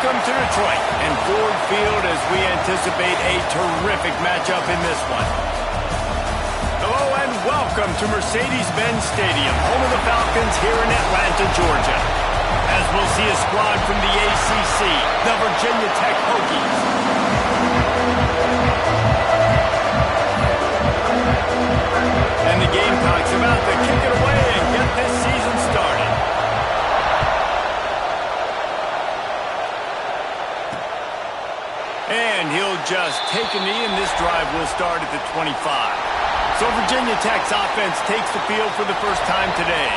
welcome to Detroit and Ford Field as we anticipate a terrific matchup in this one. Hello and welcome to Mercedes-Benz Stadium, home of the Falcons here in Atlanta, Georgia. As we'll see a squad from the ACC, the Virginia Tech Hokies. And the Gamecocks about to kick it away and get this season started. And he'll just take a knee, and this drive will start at the 25. So Virginia Tech's offense takes the field for the first time today.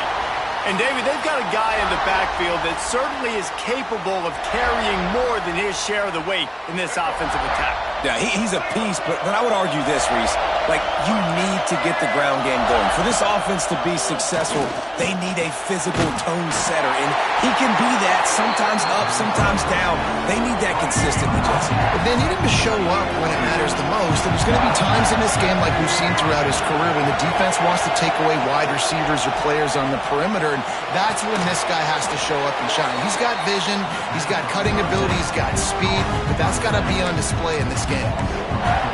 And, David, they've got a guy in the backfield that certainly is capable of carrying more than his share of the weight in this offensive attack. Yeah, he's a piece, but I would argue this, Reese. Like, you need to get the ground game going. For this offense to be successful, they need a physical tone setter, and he can be that, sometimes up, sometimes down. They need that consistently, Jesse. But they need him to show up when it matters the most, and there's going to be times in this game like we've seen throughout his career when the defense wants to take away wide receivers or players on the perimeter, and that's when this guy has to show up and shine. He's got vision, he's got cutting ability, he's got speed, but that's got to be on display in this game.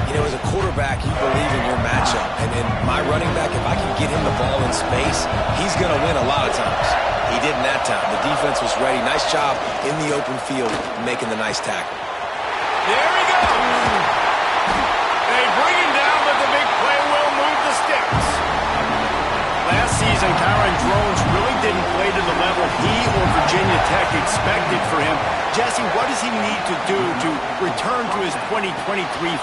You know, as a quarterback, you believe in your matchup. And my running back, if I can get him the ball in space, he's going to win a lot of times. He didn't that time. The defense was ready. Nice job in the open field making the nice tackle. There he goes. They bring him down, but the big play will move the sticks. Last season, Kyron Drones really didn't play to the level he or Virginia Tech expected for him. Jesse, what does he need to do to return to his 2023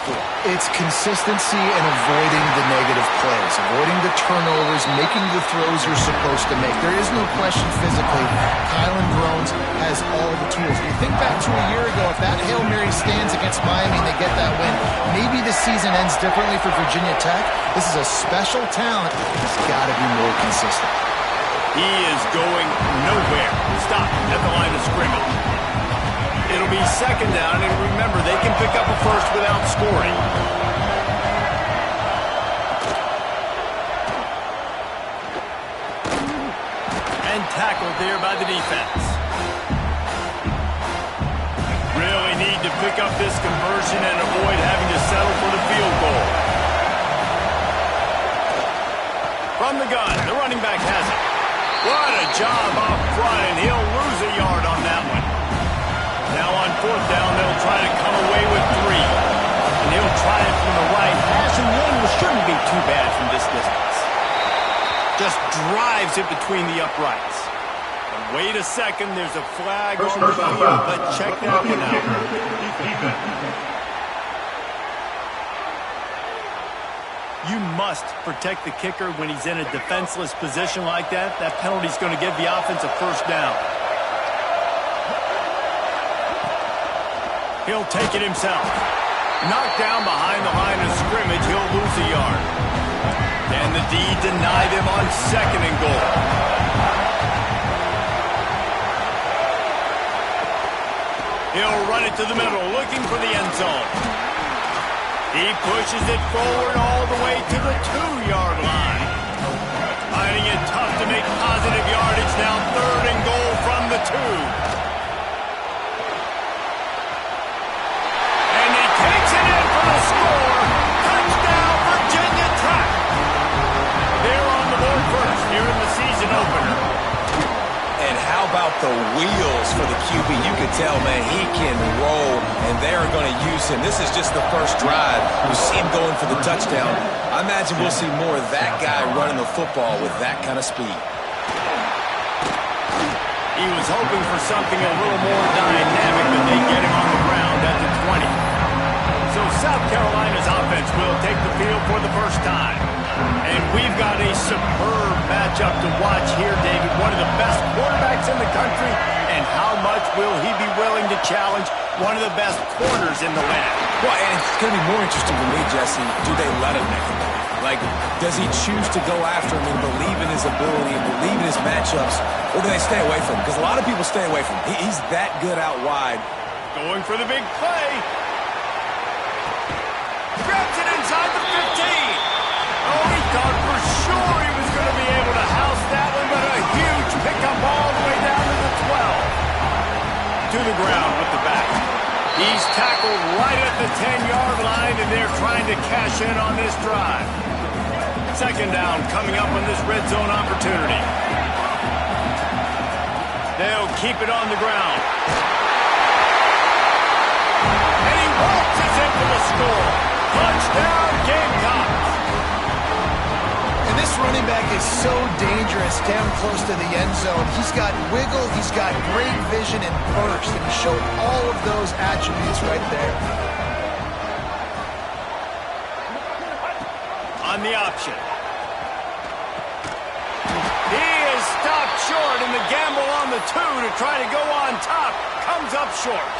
form? It's consistency and avoiding the negative plays, avoiding the turnovers, making the throws you're supposed to make. There is no question physically, Kyron Drones has all the tools. You think back to a year ago, if that Hail Mary stands against Miami and they get that win, maybe the season ends differently for Virginia Tech. This is a special talent. He's got to be more consistent. He is going nowhere. Stop at the line of scrimmage. It'll be second down, and remember, they can pick up a first without scoring. And tackled there by the defense. Really need to pick up this conversion and avoid having to settle for the field goal. From the gun, the running back has it. What a job up front, and he'll lose a yard on that one. Now on fourth down, they'll try to come away with 3. And he'll try it from the right. Passing lane shouldn't be too bad from this distance. Just drives it between the uprights. And wait a second, there's a flag on the field, but check that one out. You must protect the kicker when he's in a defenseless position like that. That penalty's going to give the offense a first down. He'll take it himself. Knocked down behind the line of scrimmage, he'll lose a yard. And the D denied him on second and goal. He'll run it to the middle, looking for the end zone. He pushes it forward all the way to the 2-yard line. Finding it tough to make positive yardage now. Third and goal from the 2. And he takes it in for the score. Touchdown, Virginia Tech. They're on the board first here in the season opener. And how about the wheels for the QB? You could tell, man, he can roll, and they are going to use him. This is just the first drive. You see him going for the touchdown. I imagine we'll see more of that guy running the football with that kind of speed. He was hoping for something a little more dynamic, but they get him on the ground at the 20. So South Carolina's offense will take the field for the first time. And we've got a superb matchup to watch here, David. One of the best quarterbacks in the country. And how much will he be willing to challenge one of the best corners in the land? Well, and it's going to be more interesting to me, Jesse. Do they let him make a play? Like, does he choose to go after him and believe in his ability and believe in his matchups? Or do they stay away from him? Because a lot of people stay away from him. He's that good out wide. Going for the big play. Grabs it inside the 15. Oh, he thought for sure he was going to be able to house that one, but a huge pickup all the way down to the 12. To the ground with the back. He's tackled right at the 10-yard line, and they're trying to cash in on this drive. Second down coming up on this red zone opportunity. They'll keep it on the ground. And he waltzes in for the score. Touchdown, Gamecocks. And this running back is so dangerous down close to the end zone. He's got wiggle, he's got great vision and burst, and he showed all of those attributes right there. On the option. He is stopped short, and the gamble on the 2 to try to go on top comes up short.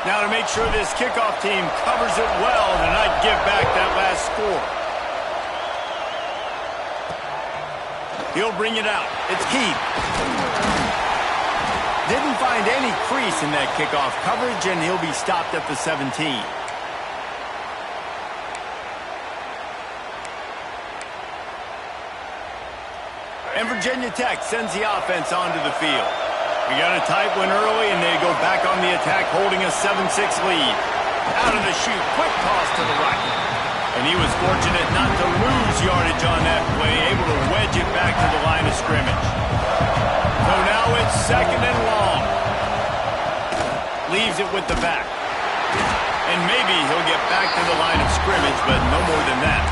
Now to make sure this kickoff team covers it well to not give back that last score. He'll bring it out. It's Heath. Didn't find any crease in that kickoff coverage, and he'll be stopped at the 17. And Virginia Tech sends the offense onto the field. We got a tight one early, and they go back on the attack, holding a 7-6 lead. Out of the chute, quick toss to the right. And he was fortunate not to lose yardage on that play, able to wedge it back to the line of scrimmage. So now it's second and long. Leaves it with the back. And maybe he'll get back to the line of scrimmage, but no more than that.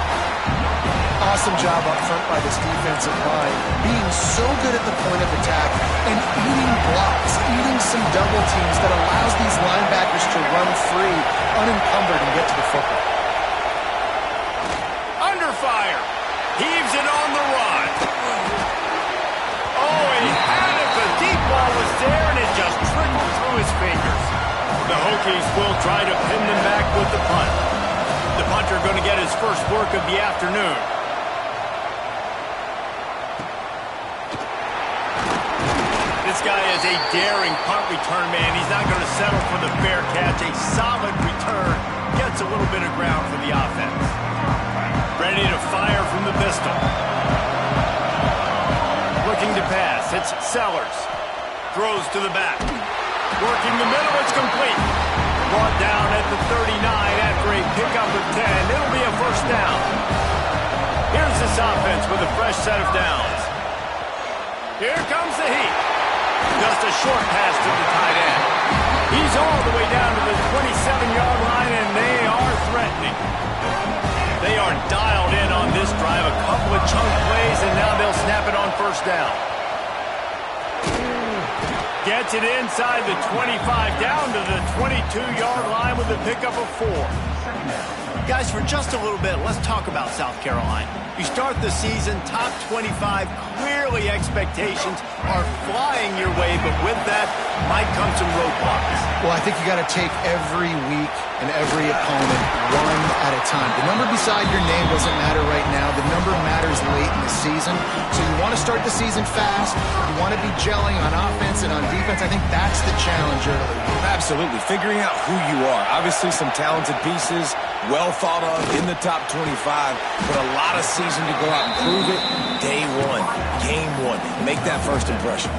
Awesome job up front by this defensive line, being so good at the point of attack and eating blocks, eating some double teams that allows these linebackers to run free, unencumbered, and get to the football. Under fire. Heaves it on the run. Oh, he had it. The deep ball was there, and it just trickled through his fingers. The Hokies will try to pin them back with the punt. The punter going to get his first work of the afternoon. This guy is a daring punt return man. He's not going to settle for the fair catch. A solid return. Gets a little bit of ground for the offense. Ready to fire from the pistol. Looking to pass. It's Sellers. Throws to the back. Working the middle. It's complete. Brought down at the 39 after a pickup of 10. It'll be a first down. Here's this offense with a fresh set of downs. Here comes the heat. Just a short pass to the tight end. He's all the way down to the 27-yard line, and they are threatening. They are dialed in on this drive. A couple of chunk plays, and now they'll snap it on first down. Gets it inside the 25, down to the 22-yard line with a pickup of 4. Guys, for just a little bit, let's talk about South Carolina. You start the season top 25. Clearly, expectations are flying your way, but with that might come some roadblocks. Well, I think you got to take every week and every opponent one at a time. The number beside your name doesn't matter right now. The number matters late in the season. So you want to start the season fast. You want to be gelling on offense and on defense. I think that's the challenge early. Absolutely. Figuring out who you are. Obviously, some talented pieces, well thought of in the top 25, but a lot of season to go out and prove it. Day one, game one. Make that first impression.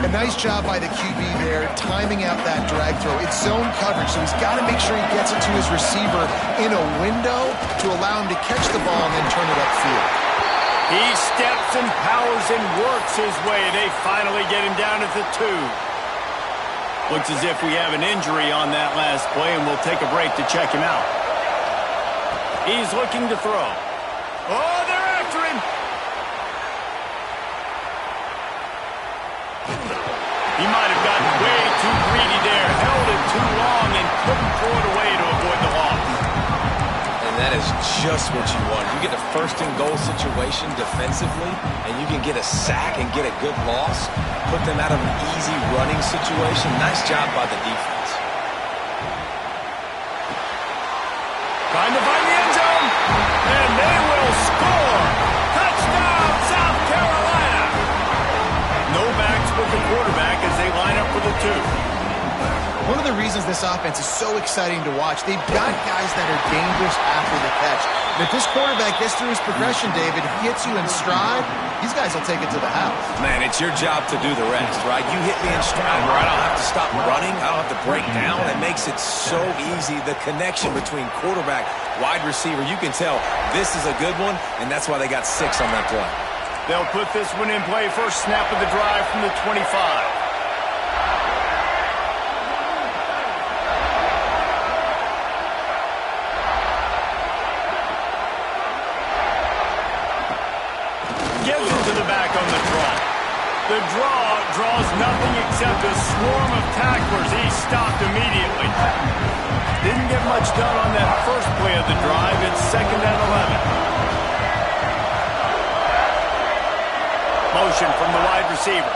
A nice job by the QB there, timing out that drag throw. It's zone coverage, so he's got to make sure he gets it to his receiver in a window to allow him to catch the ball and then turn it upfield. He steps and powers and works his way. They finally get him down at the 2. Looks as if we have an injury on that last play, and we'll take a break to check him out. He's looking to throw. Oh, they're after him. He might have gotten way too greedy there, held it too long, and couldn't throw it away to avoid the loss. And that is just what you want. You get a first-and-goal situation defensively, and you can get a sack and get a good loss, put them out of an easy running situation. Nice job by the defense. Trying to find the end zone, and they will score. Touchdown, South Carolina. No backs with the quarterback as they line up for the 2. One of the reasons this this offense is so exciting to watch. They've got guys that are dangerous after the catch. And if this quarterback gets through his progression, David, if he hits you in stride, these guys will take it to the house. Man, it's your job to do the rest, right? You hit me in stride where I don't have to stop running. I don't have to break down. It makes it so easy. The connection between quarterback, wide receiver, you can tell this is a good one, and that's why they got 6 on that play. They'll put this one in play. First snap of the drive from the 25. Gives it to the back on the draw. The draw draws nothing except a swarm of tacklers. He's stopped immediately. Didn't get much done on that first play of the drive. It's 2nd and 11. Motion from the wide receiver.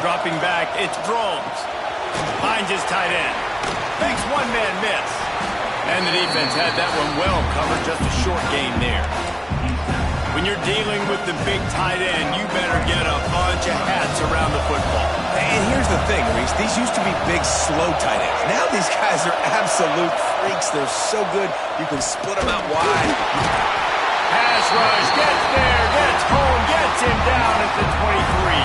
Dropping back, it's Drones. Finds his tight end. Makes one-man miss. And the defense had that one well covered. Just a short gain there. When you're dealing with the big tight end, you better get a bunch of hats around the football. And here's the thing, Reese. These used to be big, slow tight ends. Now these guys are absolute freaks. They're so good, you can split them out wide. Pass rush, gets there, gets home, gets him down at the 23.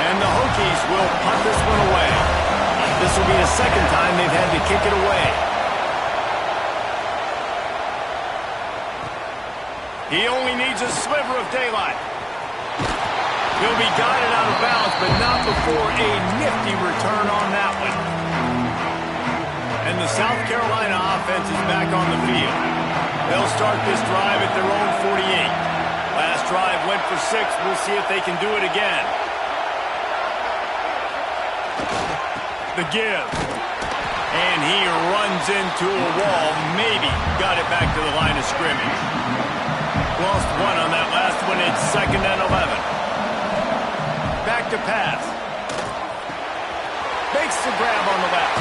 And the Hokies will punt this one away. This will be the 2nd time they've had to kick it away. He only needs a sliver of daylight. He'll be guided out of bounds, but not before a nifty return on that one. And the South Carolina offense is back on the field. They'll start this drive at their own 48. Last drive went for 6. We'll see if they can do it again. The give. And he runs into a wall. Maybe got it back to the line of scrimmage. Lost 1 on that last one. It's 2nd and 11. Back to pass. Makes the grab on the left.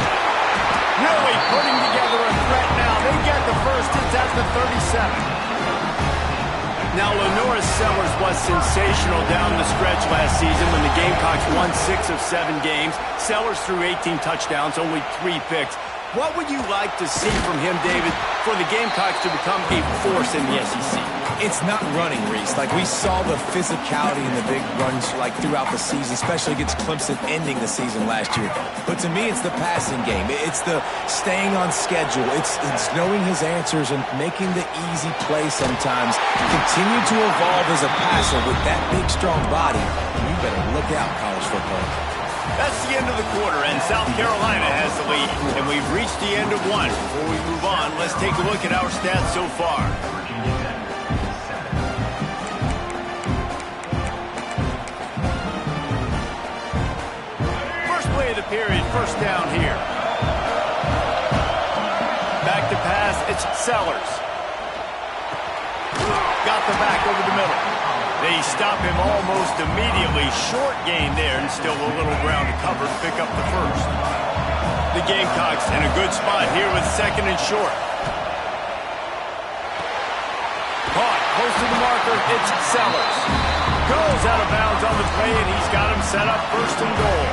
Really putting together a threat now. They get the first. It's at the 37. Now, Lenora Sellers was sensational down the stretch last season when the Gamecocks won 6 of 7 games. Sellers threw 18 touchdowns, only 3 picks. What would you like to see from him, David, for the Gamecocks to become a force in the SEC? It's not running, Reese. Like, we saw the physicality in the big runs, like, throughout the season, especially against Clemson ending the season last year. But to me, it's the passing game. It's the staying on schedule. It's knowing his answers and making the easy play sometimes. Continue to evolve as a passer with that big, strong body. You better look out, college football. That's the end of the quarter, and South Carolina has the lead. And we've reached the end of one. Before we move on, let's take a look at our stats so far. First play of the period, first down here. Back to pass, it's Sellers. Got the back over the middle. They stop him almost immediately. Short gain there, and still a little ground to cover to pick up the first. The Gamecocks in a good spot here with 2nd and short. Caught, close to the marker, it's Sellers. Goes out of bounds on the play, and he's got him set up 1st and goal.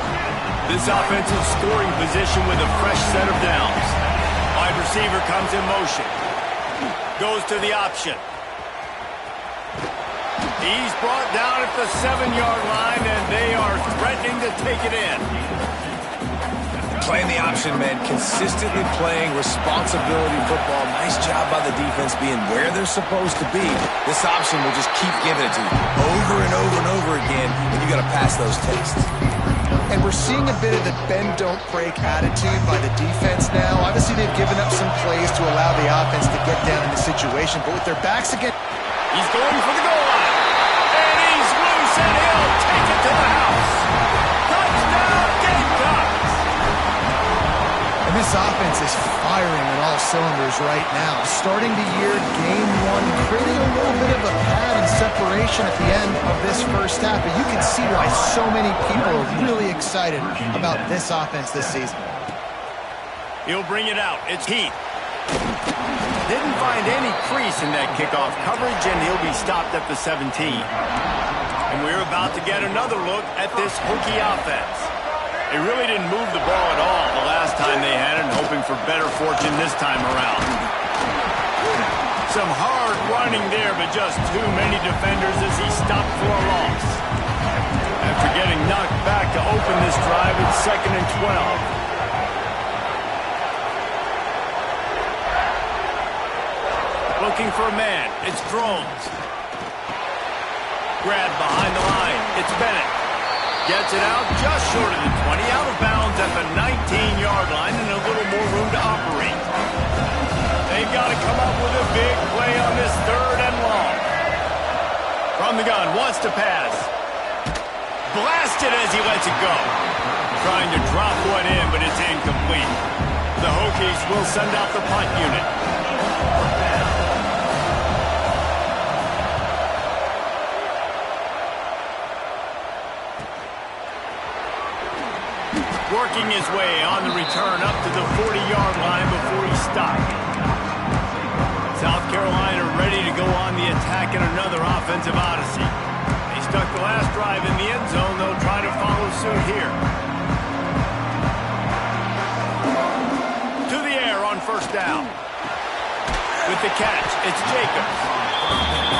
This offensive scoring position with a fresh set of downs. Wide receiver comes in motion. Goes to the option. He's brought down at the 7-yard line, and they are threatening to take it in. Playing the option, man. Consistently playing responsibility football. Nice job by the defense being where they're supposed to be. This option will just keep giving it to you over and over and over again, and you got to pass those tests. And we're seeing a bit of the bend-don't-break attitude by the defense now. Obviously, they've given up some plays to allow the offense to get down in the situation, but with their backs against... He's going for the goal line. And he's loose, and he'll take it to the house. Touchdown, Gamecocks! And this offense is firing on all cylinders right now. Starting the year, game 1, creating a little bit of a pad and separation at the end of this first half. But you can see why so many people are really excited about this offense this season. He'll bring it out. It's Heath. Didn't find any crease in that kickoff coverage, and he'll be stopped at the 17. And we're about to get another look at this Hokie offense. They really didn't move the ball at all the last time they had it, and hoping for better fortune this time around. Some hard running there, but just too many defenders as he stopped for a loss. After getting knocked back to open this drive, it's 2nd and 12. Looking for a man. It's Drones. Grabbed behind the line. It's Bennett. Gets it out just short of the 20. Out of bounds at the 19-yard line and a little more room to operate. They've got to come up with a big play on this 3rd and long. From the gun. Wants to pass. Blasted as he lets it go. Trying to drop one in, but it's incomplete. The Hokies will send out the punt unit. Working his way on the return up to the 40-yard line before he stopped. South Carolina ready to go on the attack in another offensive odyssey. They stuck the last drive in the end zone. They'll try to follow suit here. To the air on 1st down. With the catch, it's Jacobs.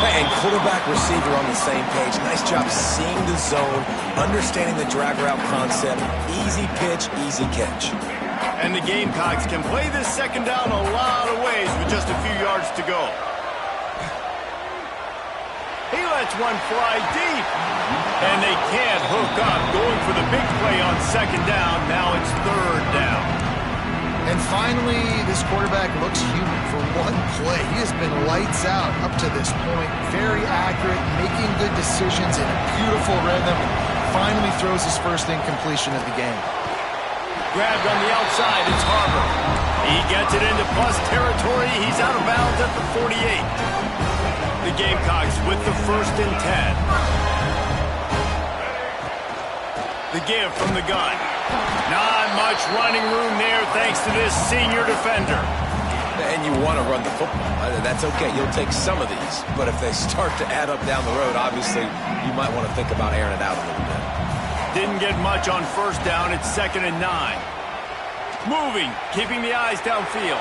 And quarterback, receiver on the same page. Nice job seeing the zone, understanding the drag route concept. Easy pitch, easy catch. And the Gamecocks can play this 2nd down a lot of ways with just a few yards to go. He lets one fly deep. And they can't hook up. Going for the big play on 2nd down. Now it's 3rd down. And finally, this quarterback looks human for one play. He has been lights out up to this point. Very accurate, making good decisions in a beautiful rhythm. And finally throws his first incompletion of the game. Grabbed on the outside, it's Harper. He gets it into plus territory. He's out of bounds at the 48. The Gamecocks with the 1st and 10. The give from the gun. Not much running room there thanks to this senior defender. And you want to run the football. That's okay. You'll take some of these. But if they start to add up down the road, obviously, you might want to think about airing it out a little bit. Didn't get much on 1st down. It's 2nd and 9. Moving, keeping the eyes downfield.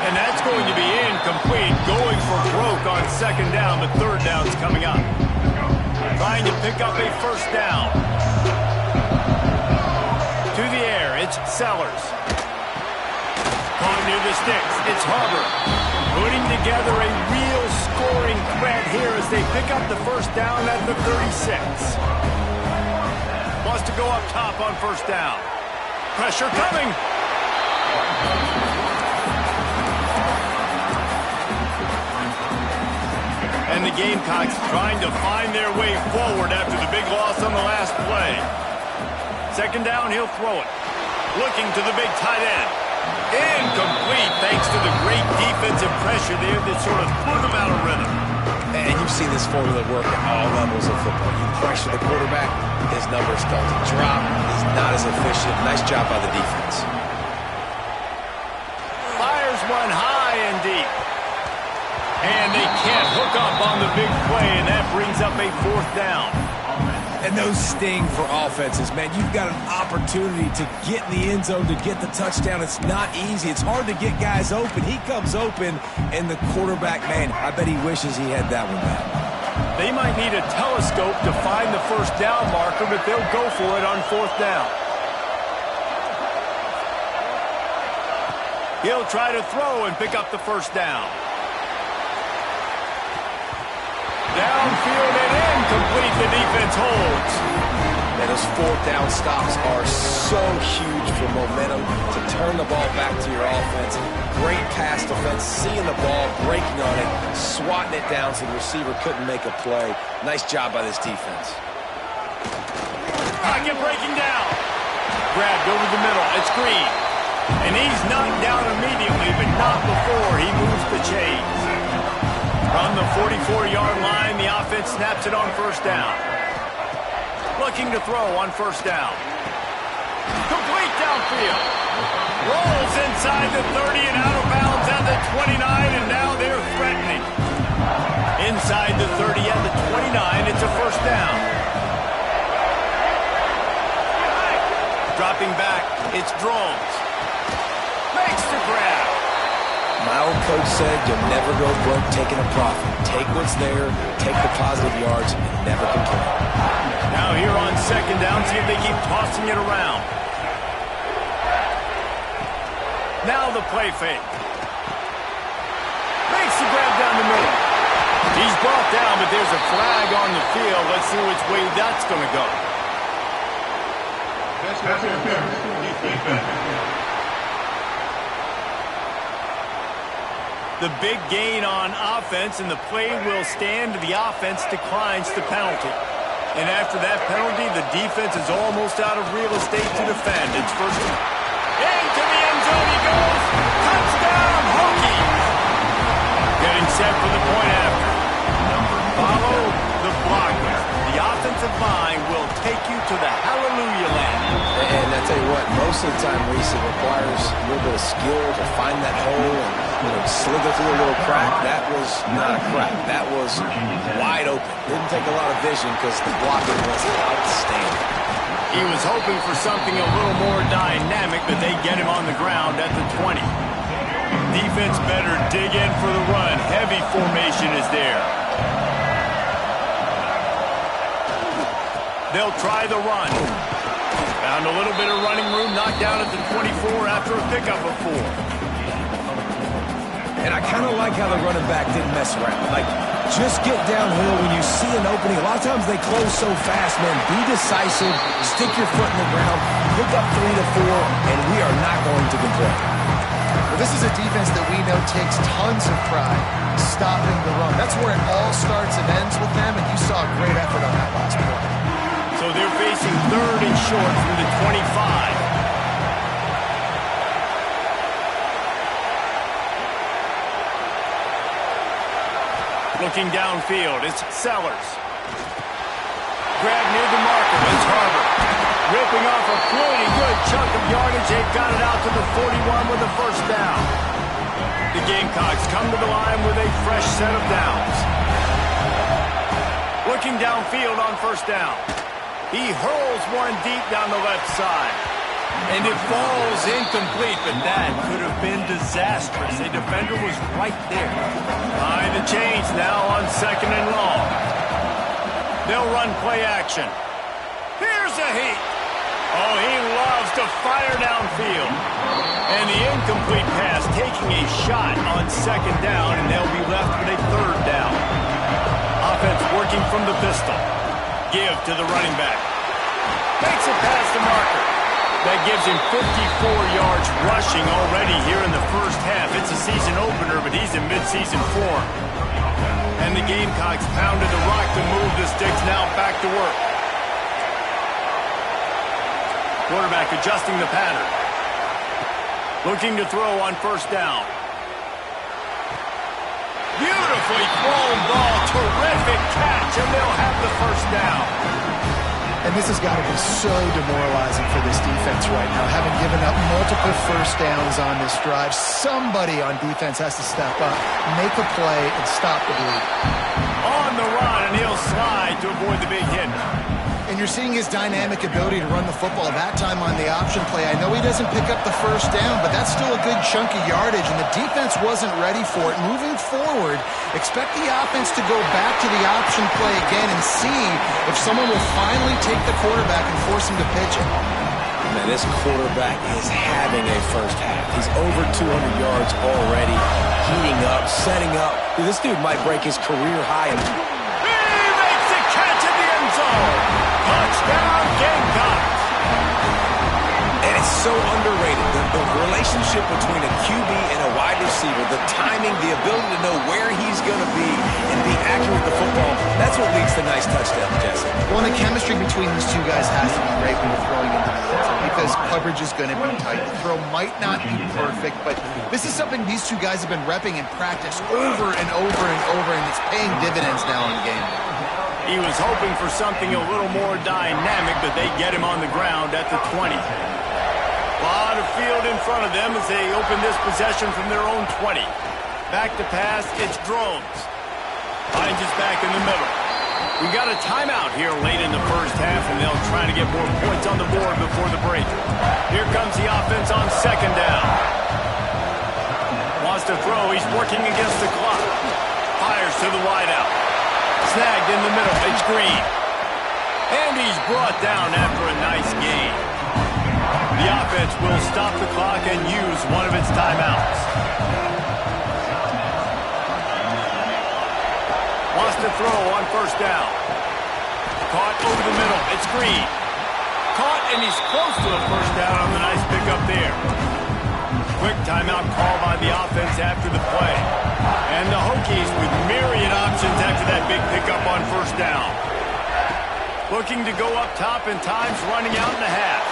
And that's going to be incomplete. Going for broke on 2nd down, but 3rd down's coming up. Trying to pick up a 1st down. To the air, it's Sellers. Caught near the sticks, it's Harper. Putting together a real scoring threat here as they pick up the 1st down at the 36. Wants to go up top on 1st down. Pressure coming. And the Gamecocks trying to find their way forward after the big loss on the last play. 2nd down, he'll throw it. Looking to the big tight end. Incomplete thanks to the great defensive pressure there that sort of threw them out of rhythm. And you've seen this formula work at all levels of football. You pressure the quarterback, his numbers start to drop. He's not as efficient. Nice job by the defense. Fires one high and deep. And they can't hook up on the big play, and that brings up a 4th down. And those sting for offenses, man. You've got an opportunity to get in the end zone, to get the touchdown. It's not easy. It's hard to get guys open. He comes open, and the quarterback, man, I bet he wishes he had that one back. They might need a telescope to find the 1st down marker, but they'll go for it on 4th down. He'll try to throw and pick up the 1st down. Downfield and incomplete. The defense holds. And those 4th down stops are so huge for momentum to turn the ball back to your offense. Great pass defense, seeing the ball, breaking on it, swatting it down so the receiver couldn't make a play. Nice job by this defense. Pocket breaking down. Grabbed over the middle. It's Green. And he's knocked down immediately, but not before he moves the chains. From the 44-yard line, the offense snaps it on 1st down. Looking to throw on 1st down. Complete downfield. Rolls inside the 30 and out of bounds at the 29, and now they're threatening. Inside the 30 at the 29, it's a 1st down. Dropping back, it's Drones. Makes the grab. My old coach said you'll never go broke taking a profit. Take what's there, take the positive yards, and never complain. Now here on second down, see if they keep tossing it around. Now the play fake. Makes the grab down the middle. He's brought down, but there's a flag on the field. Let's see which way that's going to go. The big gain on offense, and the play will stand. The offense declines the penalty. And after that penalty, the defense is almost out of real estate to defend. It's first. Into the end zone he goes. Touchdown, Hokies. Getting set for the point after. Follow the blocker. The offensive line will take you to the hallelujah land. And I tell you what, most of the time, Reese, it requires a little bit of skill to find that hole and slither through a little crack. That was not a crack. That was wide open. Didn't take a lot of vision because the blocking was outstanding. He was hoping for something a little more dynamic, but they get him on the ground at the 20. Defense better dig in for the run. Heavy formation is there. They'll try the run. Found a little bit of running room, knocked down at the 24 after a pickup of 4. And I kind of like how the running back didn't mess around. Like, just get downhill when you see an opening. A lot of times they close so fast, man. Be decisive, stick your foot in the ground, pick up 3 to 4, and we are not going to complain. Well, this is a defense that we know takes tons of pride stopping the run. That's where it all starts and ends with them, and you saw a great effort on that last play. So they're facing 3rd and short from the 25. Looking downfield, it's Sellers. Grab near the marker, it's Harbor. Ripping off a pretty good chunk of yardage. They've got it out to the 41 with a first down. The Gamecocks come to the line with a fresh set of downs. Looking downfield on first down. He hurls one deep down the left side. And it falls incomplete, but that could have been disastrous. A defender was right there. Behind the chains now on 2nd and long. They'll run play action. Here's a heat. Oh, he loves to fire downfield. And the incomplete pass taking a shot on 2nd down, and they'll be left with a 3rd down. Offense working from the pistol. Give to the running back. Makes it past the marker. That gives him 54 yards rushing already here in the first half. It's a season opener, but he's in midseason form. And the Gamecocks pounded the rock to move the sticks, now back to work. Quarterback adjusting the pattern. Looking to throw on first down. Beautifully thrown ball. Terrific catch, and they'll have the first down. And this has got to be so demoralizing for this defense right now. Having given up multiple first downs on this drive, somebody on defense has to step up, make a play, and stop the bleed. On the run, and he'll slide to avoid the big hit. And you're seeing his dynamic ability to run the football. That time on the option play, I know he doesn't pick up the first down, but that's still a good chunk of yardage, and the defense wasn't ready for it. Moving forward, expect the offense to go back to the option play again and see if someone will finally take the quarterback and force him to pitch it. Man, this quarterback is having a first half. He's over 200 yards already, heating up, setting up. Dude, this dude might break his career high. He makes the catch in the end zone. Touchdown, Gamecocks. And it's so underrated. The relationship between a QB and a wide receiver, the timing, the ability to know where he's going to be and be accurate with the football, that's what leads to nice touchdowns, Jesse. Well, the chemistry between these two guys has to be great when you're throwing into the end zone because coverage is going to be tight. The throw might not be perfect, but this is something these two guys have been repping in practice over and over and over, and it's paying dividends now in game. He was hoping for something a little more dynamic, but they get him on the ground at the 20. A lot of field in front of them as they open this possession from their own 20. Back to pass, it's Drones. Finds his back in the middle. We got a timeout here late in the first half, and they'll try to get more points on the board before the break. Here comes the offense on second down. Wants to throw. He's working against the clock. Fires to the wideout. Snagged in the middle. It's Green. And he's brought down after a nice gain. The offense will stop the clock and use one of its timeouts. Wants to throw on first down. Caught over the middle. It's Green. Caught, and he's close to a first down on the nice pickup there. Quick timeout call by the offense after the play. And the Hokies with myriad options after that big pickup on first down. Looking to go up top, and time's running out in the half.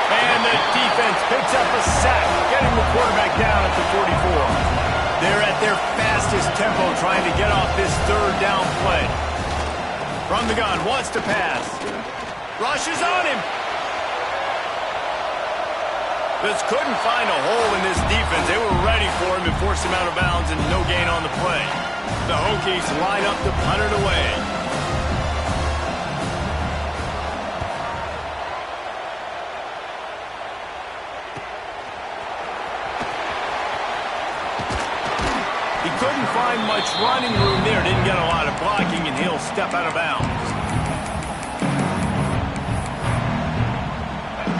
And the defense picks up a sack, getting the quarterback down at the 44. They're at their fastest tempo trying to get off this third down play. From the gun, wants to pass. Rushes on him. Just couldn't find a hole in this defense. They were ready for him and forced him out of bounds, and no gain on the play. The Hokies line up to punt it away. He couldn't find much running room there. Didn't get a lot of blocking, and he'll step out of bounds.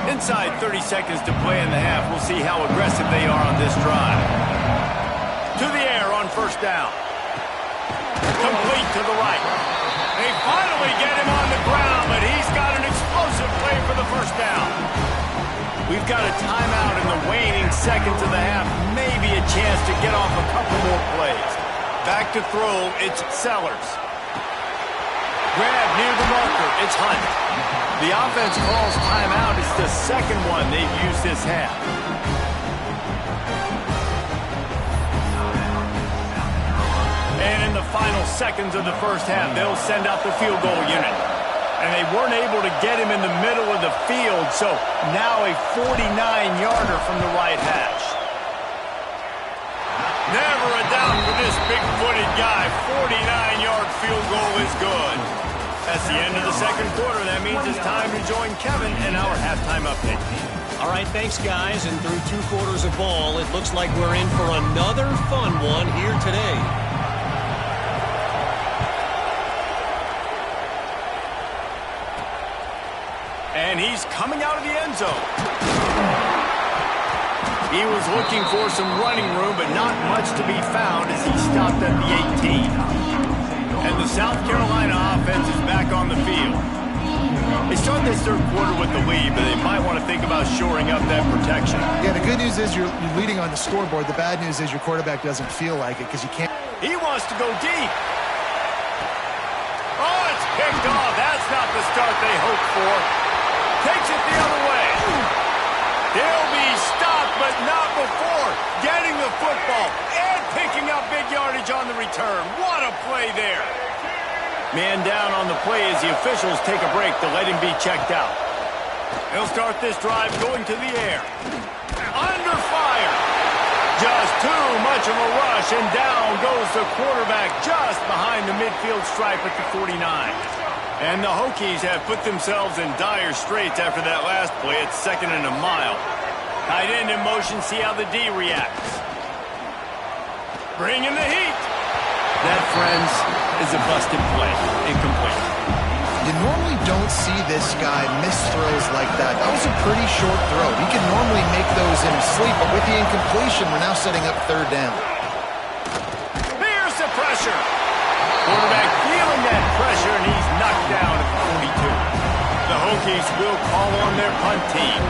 Inside 30 seconds to play in the half. We'll see how aggressive they are on this drive. To the air on first down. Complete to the right. They finally get him on the ground, but he's got an explosive play for the first down. We've got a timeout in the waning seconds of the half. Maybe a chance to get off a couple more plays. Back to throw, it's Sellers. Grab near the marker, it's Hunt. The offense calls timeout. It's the second one they've used this half. And in the final seconds of the first half, they'll send out the field goal unit. And they weren't able to get him in the middle of the field, so now a 49-yarder from the right hash. Never a doubt for this big-footed guy. 49-yard field goal is good. That's the end of the second quarter. That means it's time to join Kevin in our halftime update. All right, thanks, guys. And through 2 quarters of ball, it looks like we're in for another fun one here today. And he's coming out of the end zone. He was looking for some running room, but not much to be found as he stopped at the 18. And the South Carolina offense is back on the field. They start this third quarter with the lead, but they might want to think about shoring up that protection. Yeah, the good news is you're leading on the scoreboard. The bad news is your quarterback doesn't feel like it because you can't. He wants to go deep. Oh, it's picked off. That's not the start they hoped for. Takes it the other way. They'll be stopped, but not before getting the football and picking up big yardage on the return. What a play there. Man down on the play as the officials take a break to let him be checked out. He'll start this drive going to the air. Under fire. Just too much of a rush, and down goes the quarterback just behind the midfield stripe at the 49. And the Hokies have put themselves in dire straits after that last play. It's 2nd and a mile. Tight end in motion, see how the D reacts. Bring in the heat. That, friends, is a busted play. Incomplete. You normally don't see this guy miss throws like that. That was a pretty short throw. He can normally make those in his sleep, but with the incompletion, we're now setting up third down. Here's the pressure. Quarterback feeling that pressure, and he's knocked down at 42. The Hokies will call on their punt team.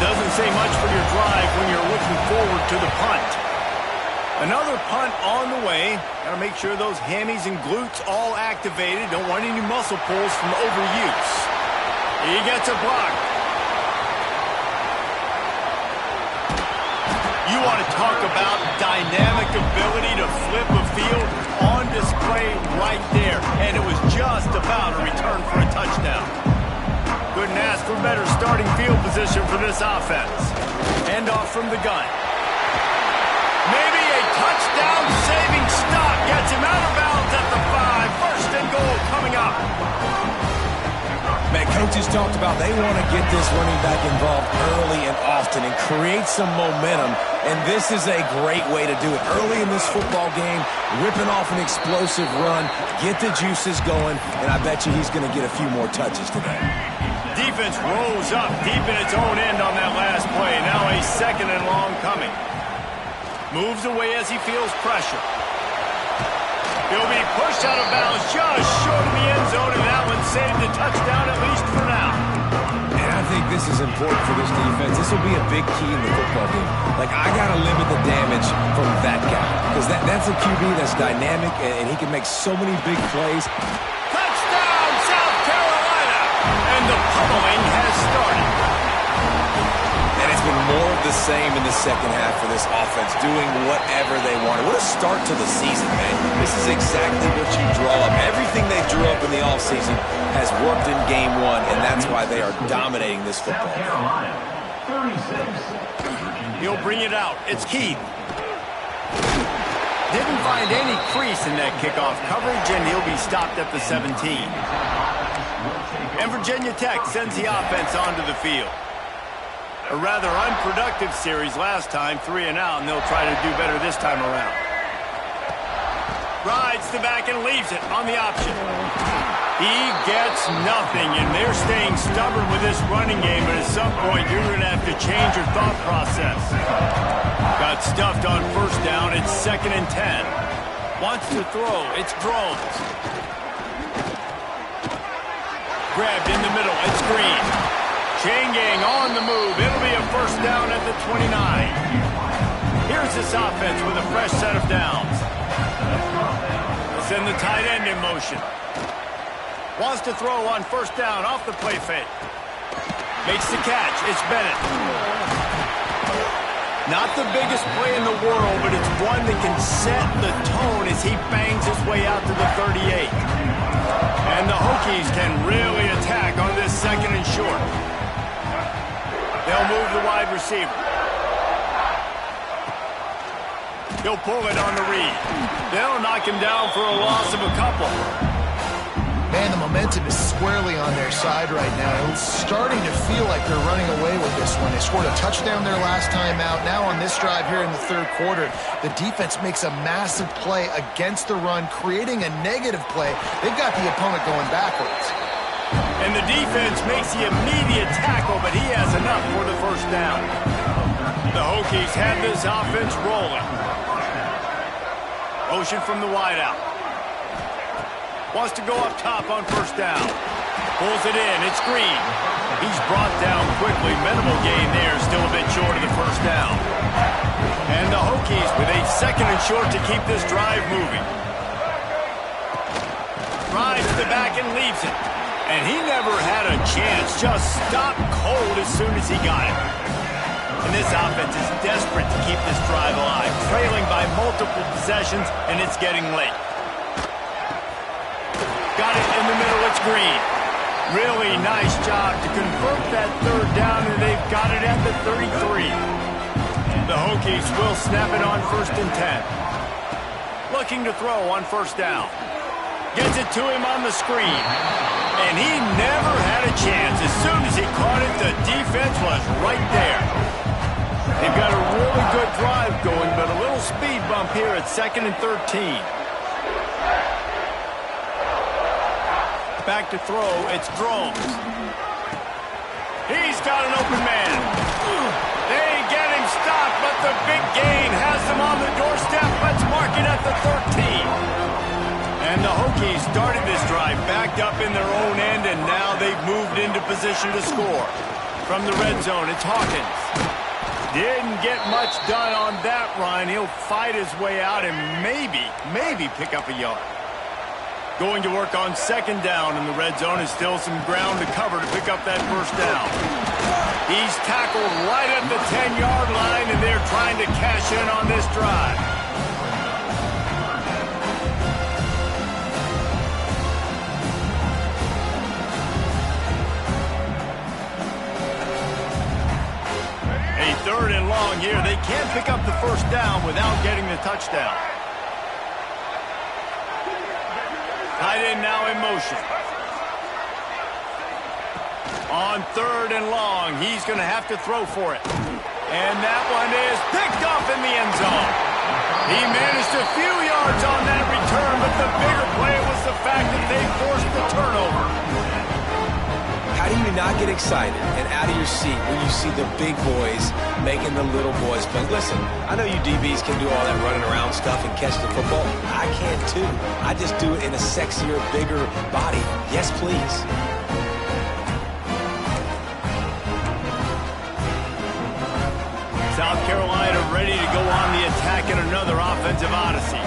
Doesn't say much for your drive when you're looking forward to the punt. Another punt on the way. Got to make sure those hammies and glutes all activated. Don't want any muscle pulls from overuse. He gets a block. You want to talk about dynamic ability to flip a field on display right there. And it was just about a return for a touchdown. Couldn't ask for better starting field position for this offense. Hand off from the gun. Maybe a touchdown-saving stop gets him out of bounds at the 5. 1st and goal coaches talked about they want to get this running back involved early and often and create some momentum, and this is a great way to do it. Early in this football game, ripping off an explosive run, get the juices going, and I bet you he's going to get a few more touches today. Defense rose up deep in its own end on that last play. Now a 2nd and long coming. Moves away as he feels pressure. He'll be pushed out of bounds just short of the end zone, and that one saved a touchdown at least for now. And I think this is important for this defense. This will be a big key in the football game. Like, I got to limit the damage from that guy because that's a QB that's dynamic, and he can make so many big plays. Touchdown, South Carolina! And the pummeling has started. And it's been more of the same in the second half for this offense, doing whatever they wanted. What a start to the season, man. This is exactly what you draw up. Everything they drew up in the offseason has worked in game 1, and that's why they are dominating this football. He'll bring it out. It's Keith. Didn't find any crease in that kickoff coverage, and he'll be stopped at the 17. And Virginia Tech sends the offense onto the field. A rather unproductive series last time, 3 and out, and they'll try to do better this time around. Rides the back and leaves it on the option. He gets nothing, and they're staying stubborn with this running game, but at some point you're going to have to change your thought process. Got stuffed on 1st down. It's 2nd and 10. Wants to throw. It's Drones. Grabbed in the middle. It's Green. Chain gang on the move. It'll be a 1st down at the 29. Here's this offense with a fresh set of downs. They'll send the tight end in motion. Wants to throw on 1st down off the play fake. Makes the catch. It's Bennett. Not the biggest play in the world, but it's one that can set the tone as he bangs his way out to the 38. And the Hokies can really attack on this 2nd and short. They'll move the wide receiver. He'll pull it on the read. They'll knock him down for a loss of a couple. Man, the momentum is squarely on their side right now. It's starting to feel like they're running away with this one. They scored a touchdown their last time out. Now on this drive here in the 3rd quarter, the defense makes a massive play against the run, creating a negative play. They've got the opponent going backwards. And the defense makes the immediate tackle, but he has enough for the 1st down. The Hokies have this offense rolling. Motion from the wideout. Wants to go up top on 1st down. Pulls it in. It's Green. He's brought down quickly. Minimal gain there. Still a bit short of the 1st down. And the Hokies with a 2nd and short to keep this drive moving. Drives to the back and leaves it. And he never had a chance. Just stopped cold as soon as he got it. And this offense is desperate to keep this drive alive. Trailing by multiple possessions, and it's getting late. Got it in the middle. It's Green. Really nice job to convert that 3rd down, and they've got it at the 33. The Hokies will snap it on 1st and 10. Looking to throw on 1st down. Gets it to him on the screen. And he never had a chance. As soon as he caught it, the defense was right there. They've got a really good drive going, but a little speed bump here at 2nd and 13. Back to throw. It's Drones. He's got an open man. They get him stopped, but the big gain has them on the doorstep. Let's mark it at the 13. And the Hokies started this drive backed up in their own end, and now they've moved into position to score. From the red zone, it's Hawkins. Didn't get much done on that run. He'll fight his way out and maybe pick up a yard. Going to work on 2nd down in the red zone, and still some ground to cover to pick up that 1st down. He's tackled right at the 10-yard line, and they're trying to cash in on this drive. A 3rd and long here. They can't pick up the 1st down without getting the touchdown. Tight end now in motion. On 3rd and long, he's going to have to throw for it. And that one is picked off in the end zone. He managed a few yards on that return, but the bigger play was the fact that they forced the turnover. How do you not get excited and out of your seat when you see the big boys making the little boys play? Listen, I know you DBs can do all that running around stuff and catch the football. I can too. I just do it in a sexier, bigger body. Yes, please. South Carolina ready to go on the attack in another offensive odyssey.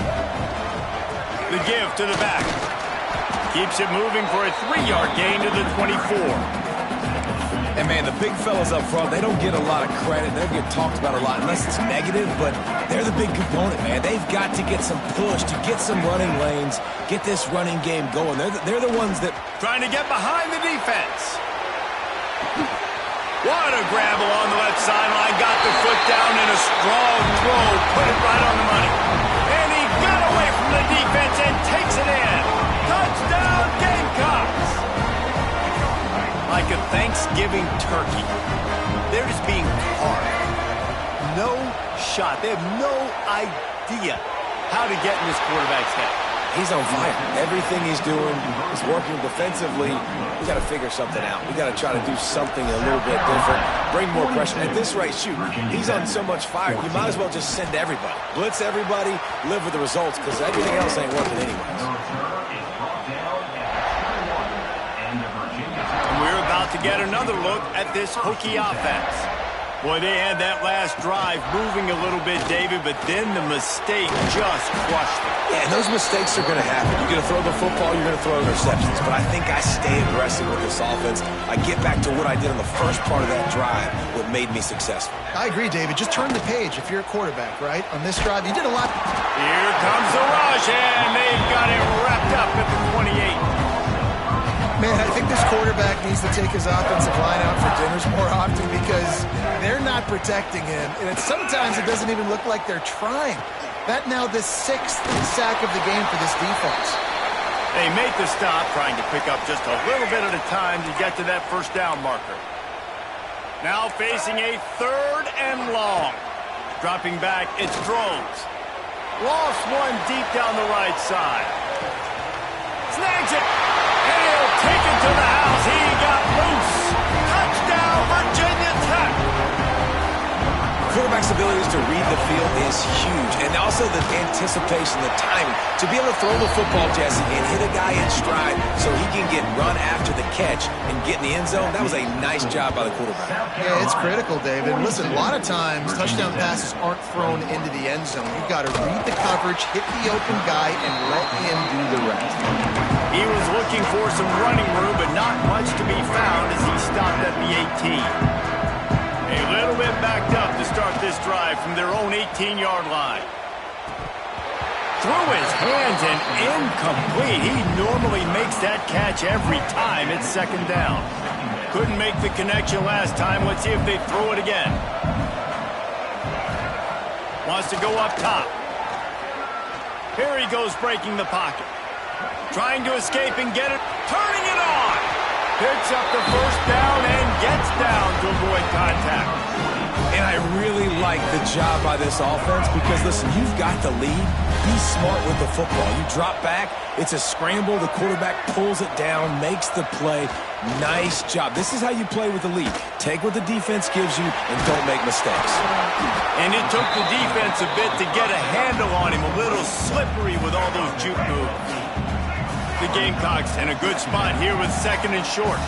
The give to the back. Keeps it moving for a 3-yard gain to the 24. And, man, the big fellas up front, they don't get a lot of credit. They don't get talked about a lot unless it's negative, but they're the big component, man. They've got to get some push, to get some running lanes, get this running game going. They're the ones that... Trying to get behind the defense. What a grab along the left sideline. Got the foot down in a strong throw. Put it right on the money. And he got away from the defense and takes it in. Touchdown, Gamecocks. Like a Thanksgiving turkey. They're just being carved. No shot. They have no idea how to get in this quarterback's head. He's on fire. Everything he's doing is working defensively. We got to figure something out. We got to try to do something a little bit different. Bring more pressure. At this rate, shoot, he's on so much fire. You might as well just send everybody. Blitz everybody, live with the results, because everything else ain't working anyways. And we're about to get another look at this Hokie offense. Boy, they had that last drive moving a little bit, David, but then the mistake just crushed them. Yeah, and those mistakes are going to happen. You're going to throw the football, you're going to throw interceptions. But I think I stay aggressive with this offense. I get back to what I did on the first part of that drive, what made me successful. I agree, David. Just turn the page if you're a quarterback, right? On this drive, you did a lot. Here comes the rush, and they've got it wrapped up at the 28. Man, I think this quarterback needs to take his offensive line out for dinners more often because they're not protecting him. And sometimes it doesn't even look like they're trying. That now the 6th sack of the game for this defense. They make the stop, trying to pick up just a little bit at a time to get to that first down marker. Now facing a 3rd and long. Dropping back, it's Drones. Lost one deep down the right side. Snags it. And he'll take it to the house. He got loose. Touchdown, Virginia Tech. Quarterback's abilities to read the field is huge. And also the anticipation, the timing. To be able to throw the football, Jesse, and hit a guy in stride so he can get run after the catch and get in the end zone, that was a nice job by the quarterback. Yeah, it's critical, David. Listen, a lot of times touchdown passes aren't thrown into the end zone. You've got to read the coverage, hit the open guy, and let him do the rest. He was looking for some running room, but not much to be found as he stopped at the 18. A little bit backed up to start this drive from their own 18-yard line. Through his hands and incomplete. He normally makes that catch every time it's 2nd down. Couldn't make the connection last time. Let's see if they throw it again. Wants to go up top. Here he goes breaking the pocket. Trying to escape and get it. Turning it on. Picks up the first down and gets down to avoid contact. And I really like the job by this offense because, listen, you've got the lead. Be smart with the football. You drop back. It's a scramble. The quarterback pulls it down, makes the play. Nice job. This is how you play with the lead. Take what the defense gives you and don't make mistakes. And it took the defense a bit to get a handle on him. A little slippery with all those juke moves. The Gamecocks in a good spot here with 2nd and short.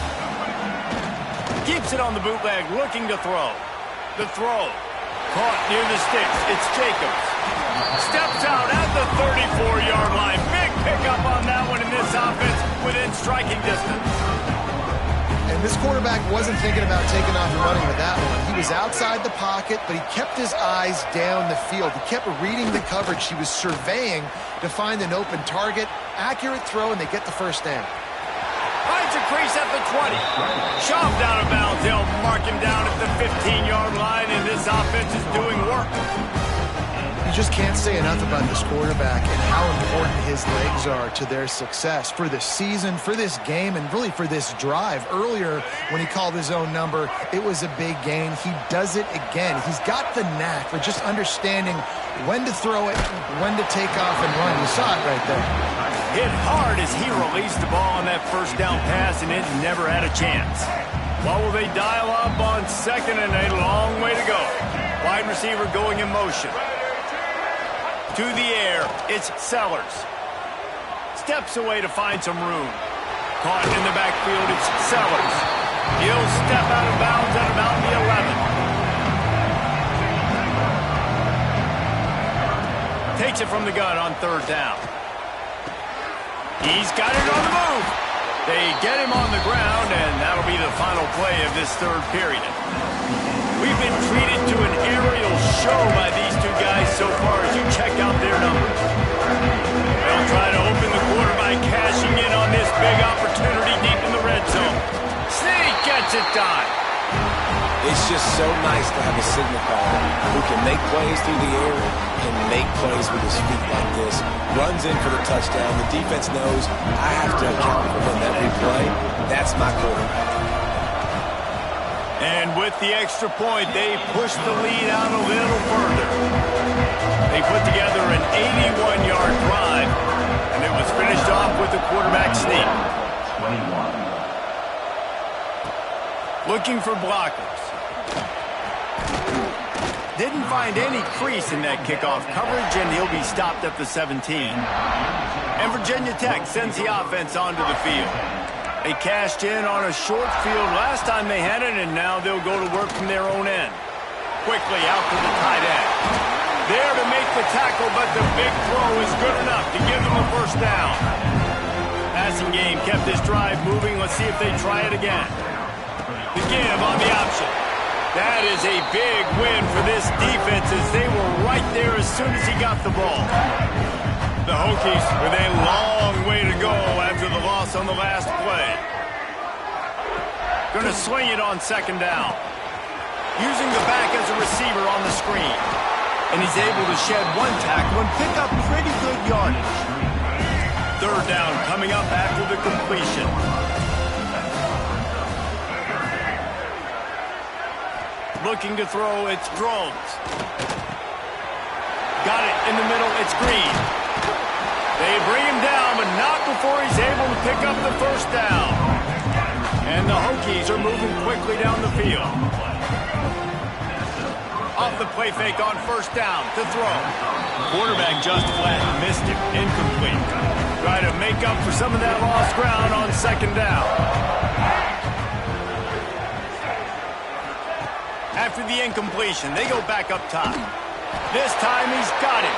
Keeps it on the bootleg, looking to throw. The throw. Caught near the sticks. It's Jacobs. Steps out at the 34-yard line. Big pickup on that one in this offense within striking distance. And this quarterback wasn't thinking about taking off and running with that one. He was outside the pocket, but he kept his eyes down the field. He kept reading the coverage. He was surveying to find an open target. Accurate throw, and they get the first down. Finds a crease at the 20. Shoved out of bounds. They'll mark him down at the 15-yard line, and this offense is doing work. You just can't say enough about this quarterback and how important his legs are to their success for this season, for this game, and really for this drive. Earlier, when he called his own number, it was a big gain. He does it again. He's got the knack for just understanding when to throw it, when to take off and run. You saw it right there. Hit hard as he released the ball on that first down pass, and it never had a chance. What will they dial up on second and a long way to go? Wide receiver going in motion. To the air, it's Sellers. Steps away to find some room. Caught in the backfield, it's Sellers. He'll step out of bounds at about the 11. Takes it from the gun on third down. He's got it on the move. They get him on the ground, and that'll be the final play of this third period. We've been treated to an aerial show by these two guys so far as you check out their numbers. They'll try to open the quarter by cashing in on this big opportunity deep in the red zone. Sneak gets it done. It's just so nice to have a signal caller who can make plays through the air and make plays with his feet like this. Runs in for the touchdown. The defense knows I have to account for him every play. That's my quarterback. And with the extra point, they push the lead out a little further. They put together an 81-yard drive, and it was finished off with a quarterback sneak. 21. Looking for blockers. Didn't find any crease in that kickoff coverage, and he'll be stopped at the 17. And Virginia Tech sends the offense onto the field. They cashed in on a short field last time they had it, and now they'll go to work from their own end. Quickly out to the tight end. There to make the tackle, but the big throw is good enough to give them a first down. Passing game kept this drive moving. Let's see if they try it again. The give on the option. That is a big win for this defense as they were right there as soon as he got the ball. The Hokies with a long way to go after the loss on the last play. Going to swing it on second down. Using the back as a receiver on the screen. And he's able to shed one tackle and pick up pretty good yardage. Third down coming up after the completion. Looking to throw, it's Drones. Got it in the middle, it's Green. They bring him down, but not before he's able to pick up the first down. And the Hokies are moving quickly down the field. Off the play fake on first down to throw. Quarterback just flat missed it, incomplete. Try to make up for some of that lost ground on second down. After the incompletion, they go back up top. This time he's got it.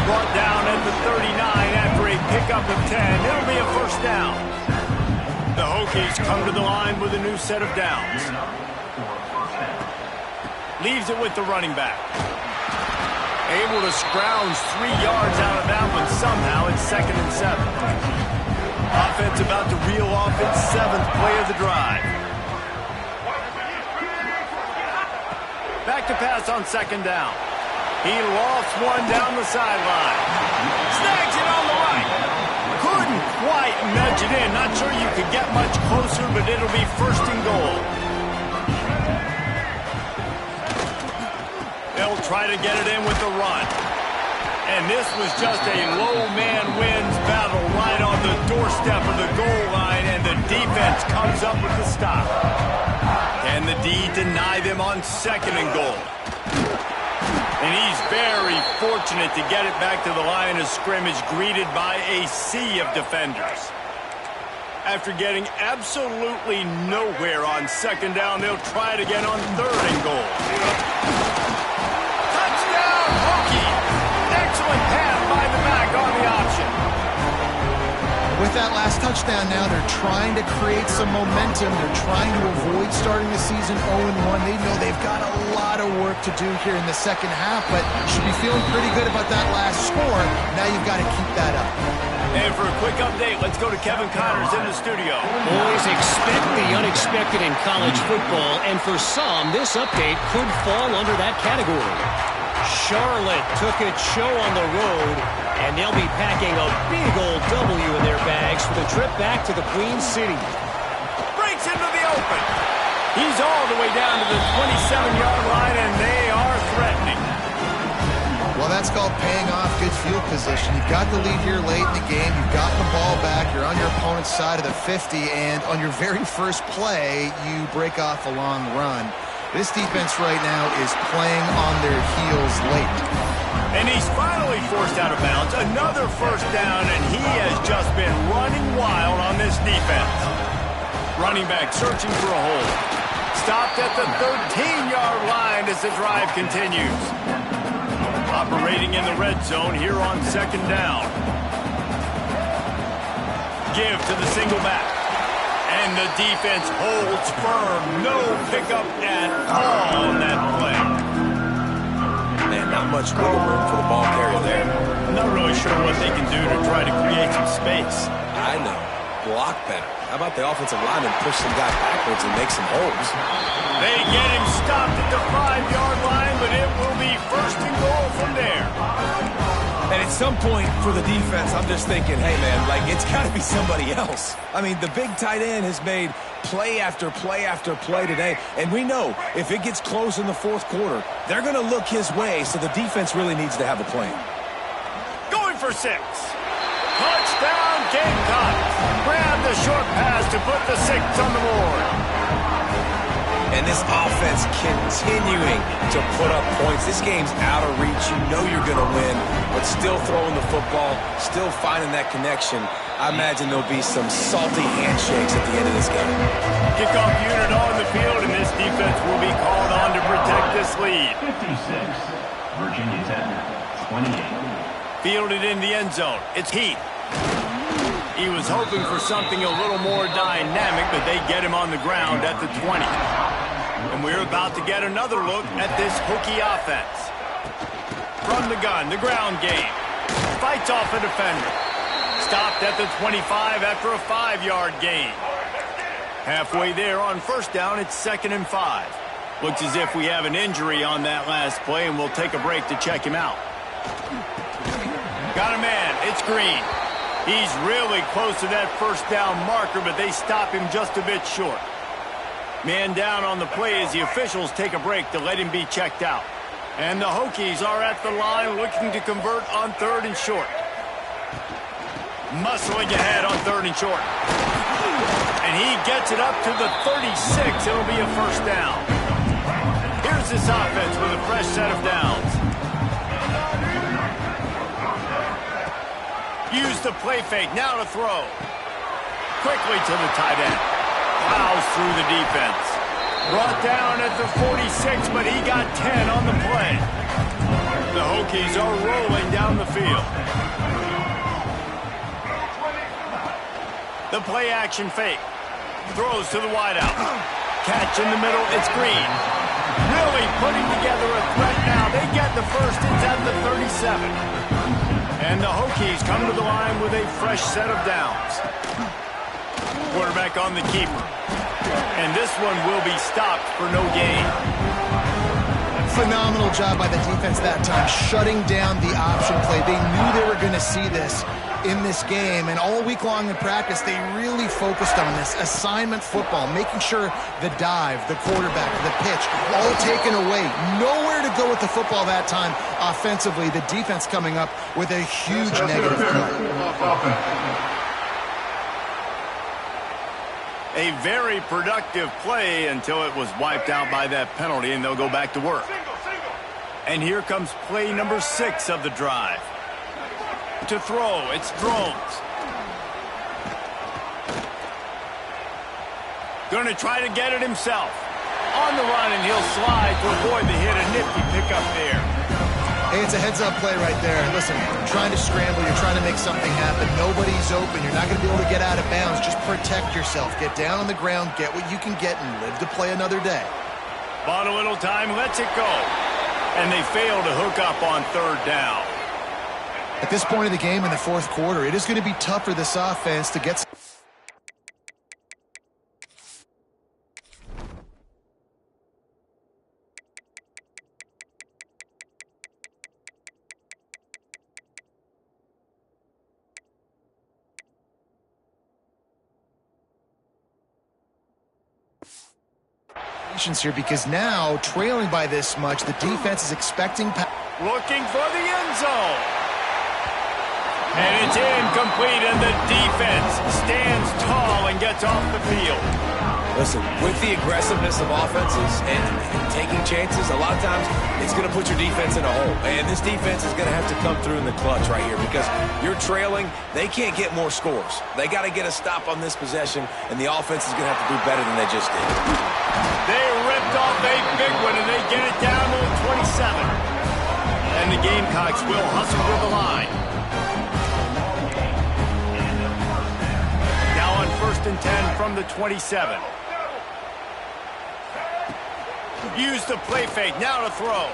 Brought down at the 39 after a pickup of 10. It'll be a first down. The Hokies come to the line with a new set of downs. Leaves it with the running back. Able to scrounge 3 yards out of that one somehow. It's 2nd and 7. Offense about to reel off its 7th play of the drive. Back to pass on second down. He lost one down the sideline. Snags it on the right. Couldn't quite nudge it in. Not sure you could get much closer, but it'll be 1st and goal. They'll try to get it in with the run. And this was just a low man wins battle right on the doorstep of the goal line, and the defense comes up with the stop. Can the D deny them on 2nd and goal? And he's very fortunate to get it back to the line of scrimmage, greeted by a sea of defenders. After getting absolutely nowhere on second down, they'll try it again on 3rd and goal. Touchdown, Hokie! Excellent pass by the back on the option. With that last touchdown now, they're trying to create some momentum. They're trying to avoid starting the season 0-1. They know they've got a lot of work to do here in the second half, but should be feeling pretty good about that last score. Now you've got to keep that up. And for a quick update, let's go to Kevin Connors in the studio. Boys, expect the unexpected in college football, and for some, this update could fall under that category. Charlotte took its show on the road, and they'll be packing a big old W in their bags for the trip back to the Queen City. Breaks into the open. He's all the way down to the 27-yard line, and they are threatening. Well, that's called paying off good field position. You've got the lead here late in the game. You've got the ball back. You're on your opponent's side of the 50, and on your very first play, you break off a long run. This defense right now is playing on their heels late. And he's finally forced out of bounds. Another first down, and he has just been running wild on this defense. Running back searching for a hole. Stopped at the 13-yard line as the drive continues. Operating in the red zone here on second down. Give to the single back. And the defense holds firm. No pickup at all on that play. Man, not much wiggle room for the ball carrier there. I'm not really sure what they can do to try to create some space. I know. Block better. How about the offensive lineman push some guy backwards and make some holes? They get him stopped at the 5-yard line, but it will be first and goal from there. And at some point for the defense, I'm just thinking, hey, man, like, it's got to be somebody else. I mean, the big tight end has made play after play after play today. And we know if it gets close in the fourth quarter, they're going to look his way, so the defense really needs to have a plan. Going for 6. Touchdown, Gamecocks. Grab the short pass to put the 6 on the board. And this offense continuing to put up points. This game's out of reach. You know you're going to win, but still throwing the football, still finding that connection. I imagine there'll be some salty handshakes at the end of this game. Kickoff unit on the field, and this defense will be called on to protect this lead. 56, Virginia Tech, 28. Fielded in the end zone. It's Heath. He was hoping for something a little more dynamic, but they get him on the ground at the 20. And we're about to get another look at this Hokie offense. From the gun, the ground game. Fights off a defender. Stopped at the 25 after a 5-yard gain. Halfway there on first down, it's 2nd and 5. Looks as if we have an injury on that last play, and we'll take a break to check him out. Got a man. It's Green. He's really close to that first down marker, but they stop him just a bit short. Man down on the play as the officials take a break to let him be checked out. And the Hokies are at the line looking to convert on 3rd and short. Muscling ahead on 3rd and short. And he gets it up to the 36. It'll be a first down. Here's this offense with a fresh set of downs. Use the play fake, now to throw. Quickly to the tight end. Plows through the defense. Brought down at the 46, but he got 10 on the play. The Hokies are rolling down the field. The play action fake. Throws to the wideout. Catch in the middle, it's Green. Really putting together a threat now. They get the first, it's at the 37. And the Hokies come to the line with a fresh set of downs. Quarterback on the keeper. And this one will be stopped for no gain. Phenomenal job by the defense that time, shutting down the option play. They knew they were going to see this in this game, and all week long in practice, they really focused on this assignment football, making sure the dive, the quarterback, the pitch, all taken away. Nowhere to go with the football that time offensively. The defense coming up with a huge negative play. A very productive play until it was wiped out by that penalty, and they'll go back to work. And here comes play number 6 of the drive. To throw, it's Drones. Going to try to get it himself. On the run, and he'll slide to avoid the hit. A nifty pickup there. Hey, it's a heads-up play right there. Listen, you're trying to scramble. You're trying to make something happen. Nobody's open. You're not going to be able to get out of bounds. Just protect yourself. Get down on the ground. Get what you can get and live to play another day. Bought a little time. Lets it go. And they fail to hook up on 3rd down. At this point of the game in the fourth quarter, it is going to be tough for this offense to get here because now, trailing by this much, the defense is expecting... Looking for the end zone. And it's incomplete, and the defense stands tall and gets off the field. Listen, with the aggressiveness of offenses and taking chances, a lot of times it's going to put your defense in a hole. And this defense is going to have to come through in the clutch right here because you're trailing. They can't get more scores. They got to get a stop on this possession, and the offense is going to have to do better than they just did. They ripped off a big one, and they get it down to the 27. And the Gamecocks will hustle to the line. Now on 1st and 10 from the 27. Use the play fake, now to throw.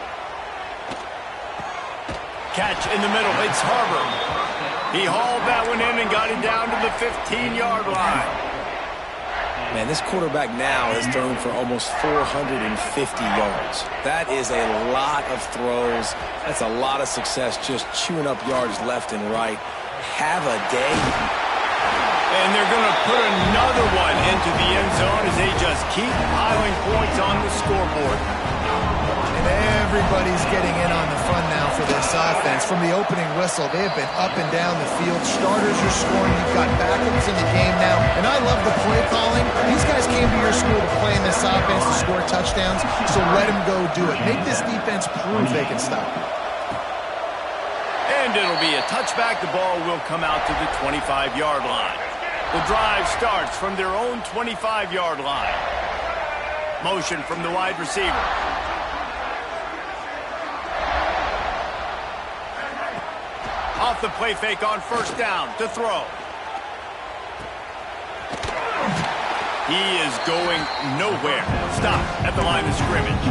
Catch in the middle, it's Harbor. He hauled that one in and got it down to the 15-yard line. Man, this quarterback now has thrown for almost 450 yards. That is a lot of throws. That's a lot of success just chewing up yards left and right. Have a day. And they're going to put another one into the end zone as they just keep piling points on the scoreboard. And everybody's getting in on the fun now for this offense. From the opening whistle, they have been up and down the field. Starters are scoring. You've got backups in the game now. And I love the play calling. These guys came to your school to play in this offense to score touchdowns, so let them go do it. Make this defense prove they can stop it. And it'll be a touchback. The ball will come out to the 25-yard line. The drive starts from their own 25-yard line. Motion from the wide receiver. Off the play fake on 1st down to throw. He is going nowhere. Stop at the line of scrimmage.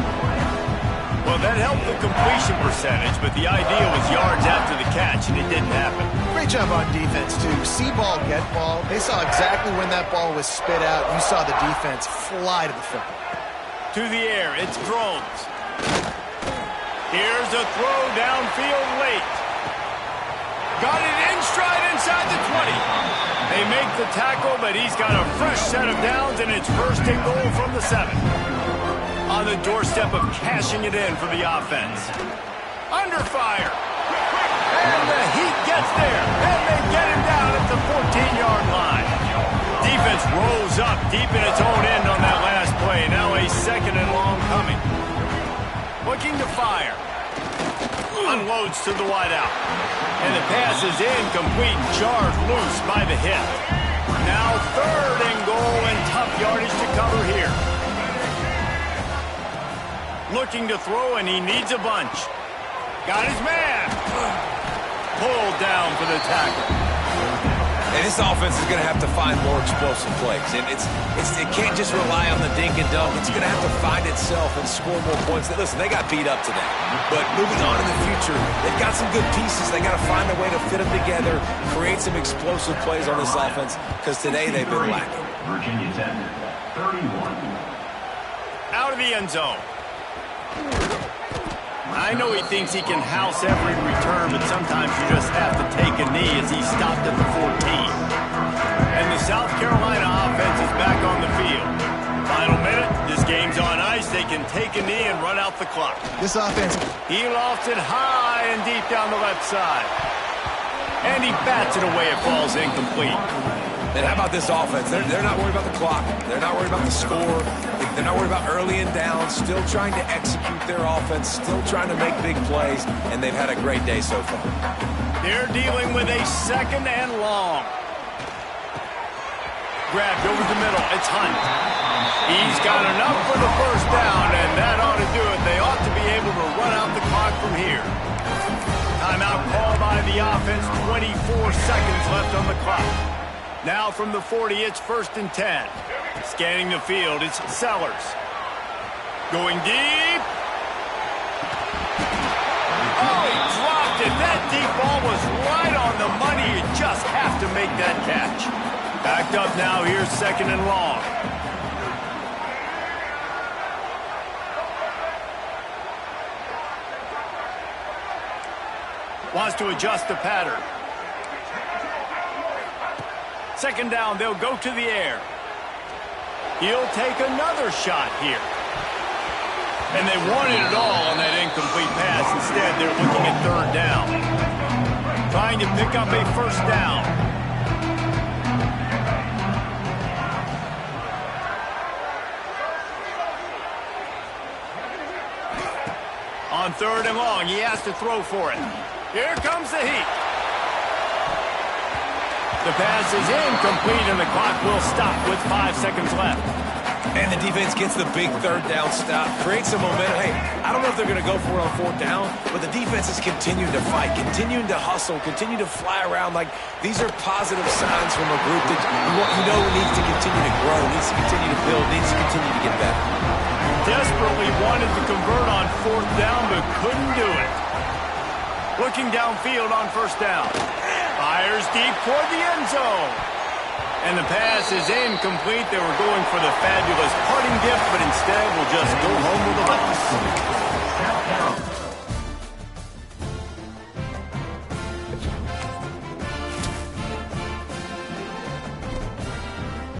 Well, that helped the completion percentage, but the idea was yards after the catch, and it didn't happen. Great job on defense, too. See ball, get ball. They saw exactly when that ball was spit out. You saw the defense fly to the football. To the air, it's Drones. Here's a throw downfield late. Got it in stride inside the 20. They make the tackle, but he's got a fresh set of downs, and it's 1st and goal from the 7. On the doorstep of cashing it in for the offense. Under fire. And the Heat gets there. And they get him down at the 14-yard line. Defense rolls up deep in its own end on that last play. Now a 2nd and long coming. Looking to fire. Unloads to the wideout. And the pass is incomplete. Jarred loose by the hit. Now 3rd and goal and tough yardage to cover here. Looking to throw, and he needs a bunch. Got his man. Pulled down for the tackle. And this offense is going to have to find more explosive plays. And it can't just rely on the dink and dunk. It's going to have to find itself and score more points. Listen, they got beat up today. But moving on in the future, they've got some good pieces. They got to find a way to fit them together, create some explosive plays on this offense, because today they've been lacking. Virginia Tech, 31. Out of the end zone. I know he thinks he can house every return, but sometimes you just have to take a knee as he stopped at the 14. And the South Carolina offense is back on the field. Final minute, this game's on ice. They can take a knee and run out the clock. This offense... He lofts it high and deep down the left side. And he bats it away. It falls incomplete. And how about this offense? They're not worried about the clock. They're not worried about the score. They're not worried about early and down. Still trying to execute their offense. Still trying to make big plays. And they've had a great day so far. They're dealing with a 2nd and long. Grabbed over the middle. It's Hunt. He's got enough for the 1st down, and that ought to do it. They ought to be able to run out the clock from here. Timeout called by the offense. 24 seconds left on the clock. Now from the 40, it's 1st and 10. Scanning the field, it's Sellers. Going deep. Oh, he dropped it. That deep ball was right on the money. You just have to make that catch. Backed up now, here's 2nd and long. Wants to adjust the pattern. 2nd down, they'll go to the air. He'll take another shot here. And they wanted it all on that incomplete pass. Instead, they're looking at third down. Trying to pick up a first down. On third and long, he has to throw for it. Here comes the heat. The pass is incomplete, and the clock will stop with 5 seconds left. And the defense gets the big third down stop, creates some momentum. Hey, I don't know if they're going to go for it on fourth down, but the defense is continuing to fight, continuing to hustle, continue to fly around. Like, these are positive signs from a group that you know needs to continue to grow, needs to continue to build, needs to continue to get better. Desperately wanted to convert on fourth down, but couldn't do it. Looking downfield on first down. Fires deep toward the end zone. And the pass is incomplete. They were going for the fabulous parting gift, but instead will just go home with a loss.